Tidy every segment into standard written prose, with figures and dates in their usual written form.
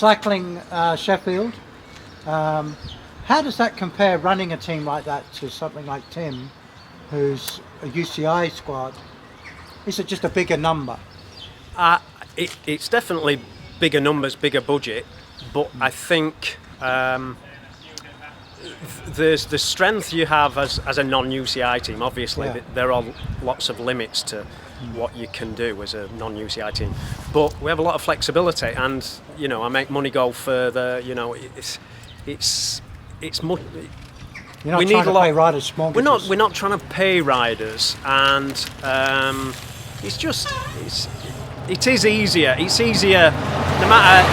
Cycling Sheffield. How does that compare, running a team like that, to something like Tim, who's a UCI squad? Is it just a bigger number? It's definitely bigger numbers, bigger budget, but I think there's the strength you have as a non-UCI team. Obviously, there are lots of limits to what you can do as a non-UCI team, but we have a lot of flexibility, and I make money go further. It's much. You're not trying to pay riders mortgages. We're not trying to pay riders, and it is easier. It's easier, no matter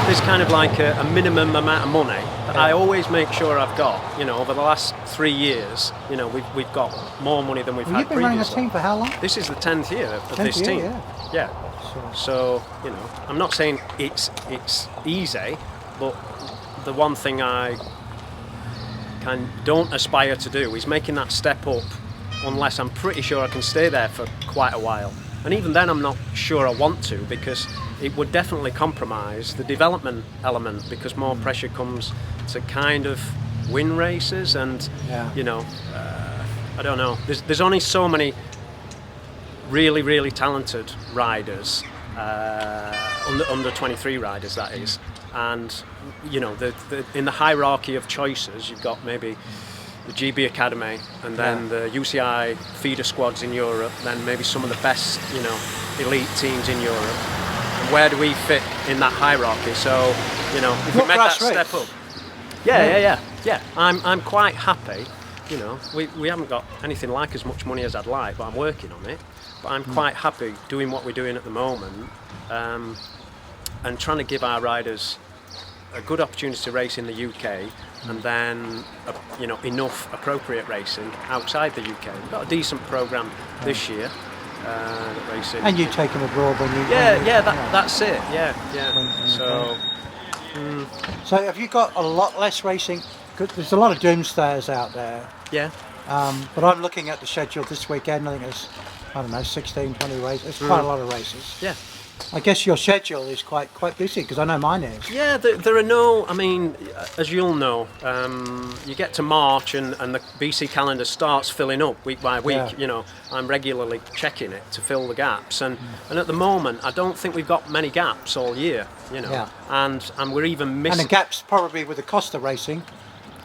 there's kind of like a minimum amount of money that I always make sure I've got. Over the last 3 years, we've got more money than we've had previously. You've been running a team for how long? This is the 10th year of this team. Yeah. So I'm not saying it's easy, but the one thing I don't aspire to do is making that step up unless I'm pretty sure I can stay there for quite a while. And even then I'm not sure I want to, because it would definitely compromise the development element, because more pressure comes to kind of win races, and I don't know, there's only so many really, really talented riders, under 23 riders that is. And in the hierarchy of choices, you've got maybe the GB Academy, and then the UCI feeder squads in Europe, then maybe some of the best elite teams in Europe. And where do we fit in that hierarchy? So if we make that step up, I'm quite happy. We haven't got anything like as much money as I'd like, but I'm working on it. But I'm quite happy doing what we're doing at the moment, and trying to give our riders a good opportunity to race in the UK, and then enough appropriate racing outside the UK. We've got a decent programme this year, racing. And you take them abroad when you... That's it. So have you got a lot less racing? 'Cause there's a lot of doomsayers out there. Yeah. But I'm looking at the schedule this weekend. I think it's 16, 20 races. It's quite a lot of races. Yeah. I guess your schedule is quite busy, because I know mine is. Yeah, there are no... I mean, as you'll know, you get to March and the BC calendar starts filling up week by week. I'm regularly checking it to fill the gaps, and at the moment I don't think we've got many gaps all year. And we're even missing... And the gaps probably with the cost of racing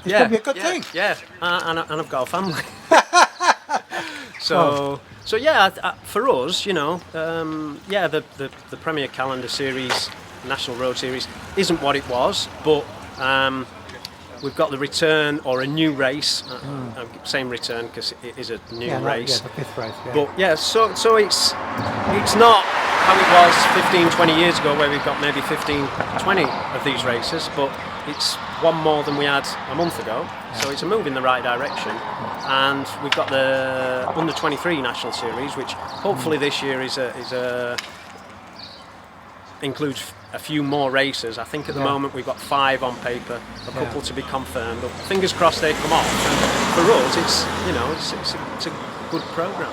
is probably a good thing. Yeah, and I've got a family. So for us, the Premier Calendar Series, National Road Series, isn't what it was, but we've got the return, or a new race. I'm saying return because it is a new race. The fifth race. But so it's not how it was 15, 20 years ago, where we've got maybe 15, 20 of these races, but it's one more than we had a month ago. So it's a move in the right direction. And we've got the under 23 National Series, which hopefully this year includes a few more races. I think at the moment we've got 5 on paper, a couple to be confirmed. But fingers crossed they come off. And for us, it's a good programme.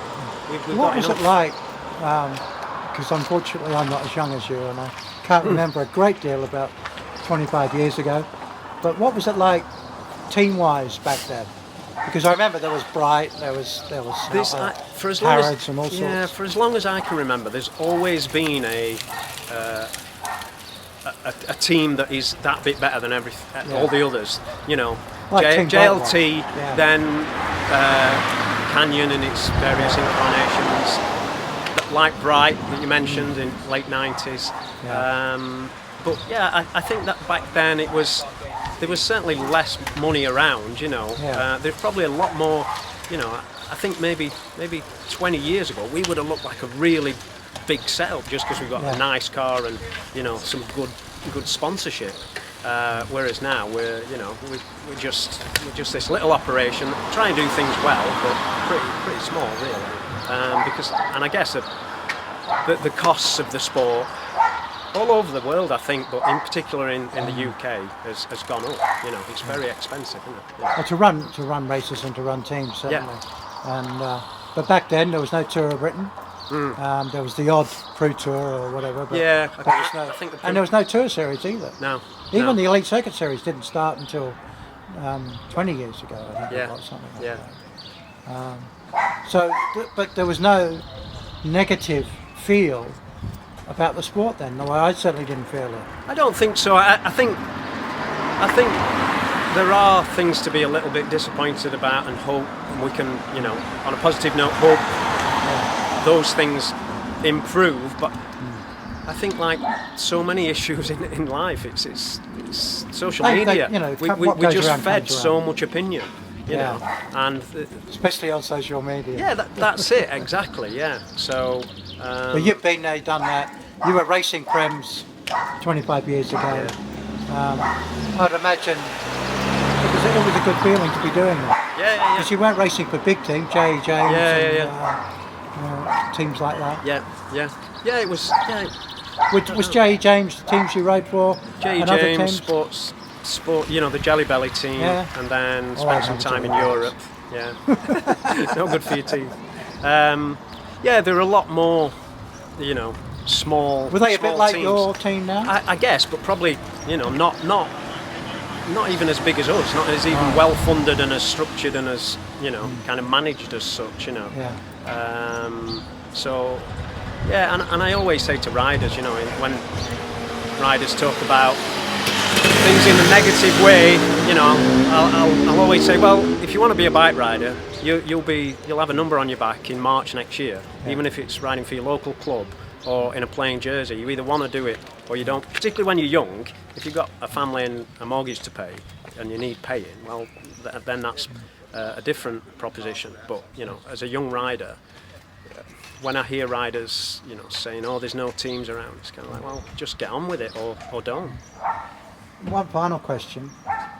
What was it like? Because unfortunately I'm not as young as you, and I can't remember a great deal about 25 years ago. But what was it like team-wise back then? Because I remember there was Bright, there was Harrods and all sorts. Yeah, for as long as I can remember, there's always been a team that is that bit better than all the others. Like JLT, then Canyon in its various incarnations, like Bright that you mentioned in late 90s. But I think that back then there was certainly less money around, There's probably a lot more, I think maybe 20 years ago we would have looked like a really big setup just because we've got a nice car and, some good sponsorship. Whereas now we're just this little operation, try and do things well, but pretty small really. And I guess the costs of the sport all over the world, I think, but in particular in the UK has gone up. It's very expensive, isn't it? Well, to run races and to run teams, certainly. And but back then there was no Tour of Britain. There was the odd Pro Tour or whatever. But Yeah, there was no, I think and there was no Tour Series either. No. Even no. the Elite Circuit Series didn't start until 20 years ago, I think Yeah. it was, something like Yeah. that. So, but there was no negative feel about the sport then. No, I certainly didn't feel it. I don't think so. I think there are things to be a little bit disappointed about, and hope, and we can, on a positive note, hope those things improve. But I think, like so many issues in life, it's social media. We just fed so much opinion, you know, and especially on social media. Yeah, that's it exactly. Yeah, so. But you've been there, done that. You were racing Prems 25 years ago. Yeah. I'd imagine it was a good feeling to be doing that. Yeah. Because you weren't racing for big teams, J.E. James and teams like that. Yeah. It was. Yeah. Was J.E. James the teams you rode for? J.E. James, Sport, the Jelly Belly team, and then spent some time in Europe. Yeah. No good for your teeth. There were a lot more, small. Were they a bit like teams. your team now? I guess, but probably, not even as big as us, not as even well funded and as structured and as kind of managed as such. And I always say to riders, when riders talk about things in a negative way, I'll always say, well, if you want to be a bike rider, you'll have a number on your back in March next year, even if it's riding for your local club or in a plain jersey. You either want to do it or you don't. Particularly when you're young, if you've got a family and a mortgage to pay and you need paying, well, then that's a different proposition. But as a young rider, when I hear riders, saying, "Oh, there's no teams around," it's kind of like, well, just get on with it or don't. One final question: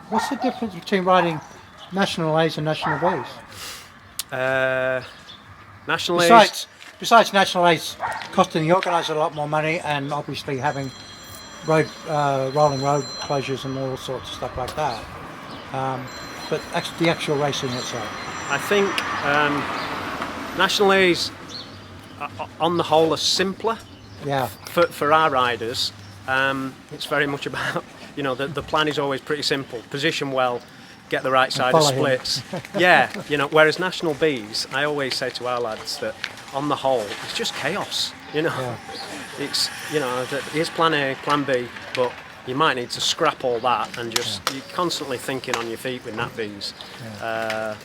what's the difference between riding National A's and National B's? National A's. Besides National A's costing the organiser a lot more money, and obviously having rolling road closures and all sorts of stuff like that. But the actual racing itself. I think National A's, on the whole, are simpler. Yeah. For our riders, it's very much about the plan is always pretty simple: position well, get the right side of splits. Whereas National B's, I always say to our lads that on the whole, it's just chaos. It's here's plan A, plan B, but you might need to scrap all that and just you're constantly thinking on your feet with Nat B's. But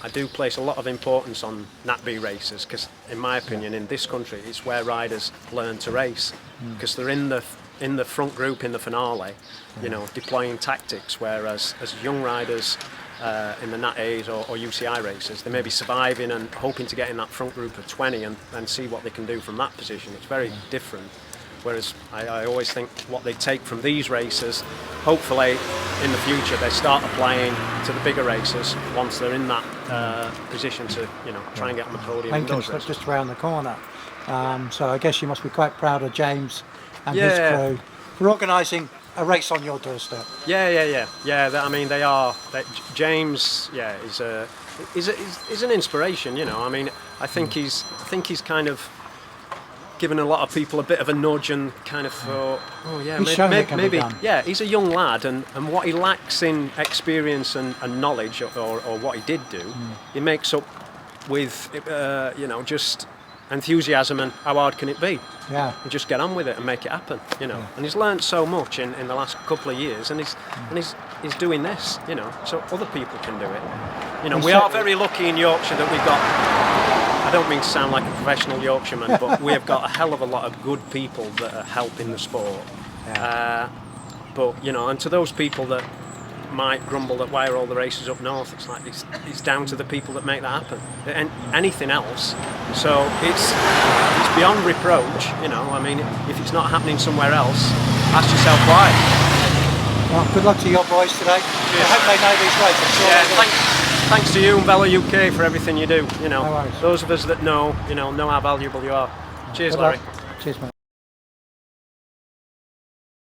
I do place a lot of importance on Nat B races because, in my opinion, in this country, it's where riders learn to race because they're in the front group in the finale, deploying tactics. Whereas as young riders in the Nat A's or UCI races, they may be surviving and hoping to get in that front group of 20 and see what they can do from that position. It's very different. Whereas I always think what they take from these races, hopefully in the future they start applying to the bigger races once they're in that position to try and get on the podium. Lincoln's just around the corner, so I guess you must be quite proud of James and his crew for organising a race on your doorstep. Yeah. I mean, they are. James, is an inspiration. I mean, I think he's kind of given a lot of people a bit of a nudge and kind of thought, maybe he's a young lad and what he lacks in experience and knowledge or what he did do, he makes up with just enthusiasm and how hard can it be? Yeah. And just get on with it and make it happen, And he's learned so much in the last couple of years, and he's doing this, so other people can do it. We are very lucky in Yorkshire that we've got. I don't mean to sound like a professional Yorkshireman, but we have got a hell of a lot of good people that are helping the sport. And to those people that might grumble that why are all the races up north, it's like it's down to the people that make that happen. And anything else, so it's beyond reproach. I mean, if it's not happening somewhere else, ask yourself why. Well, good luck to your boys today. I hope they know these races. Thanks to you and Vela UK for everything you do. No worries. Those of us that know how valuable you are. Cheers, Larry. Cheers, mate.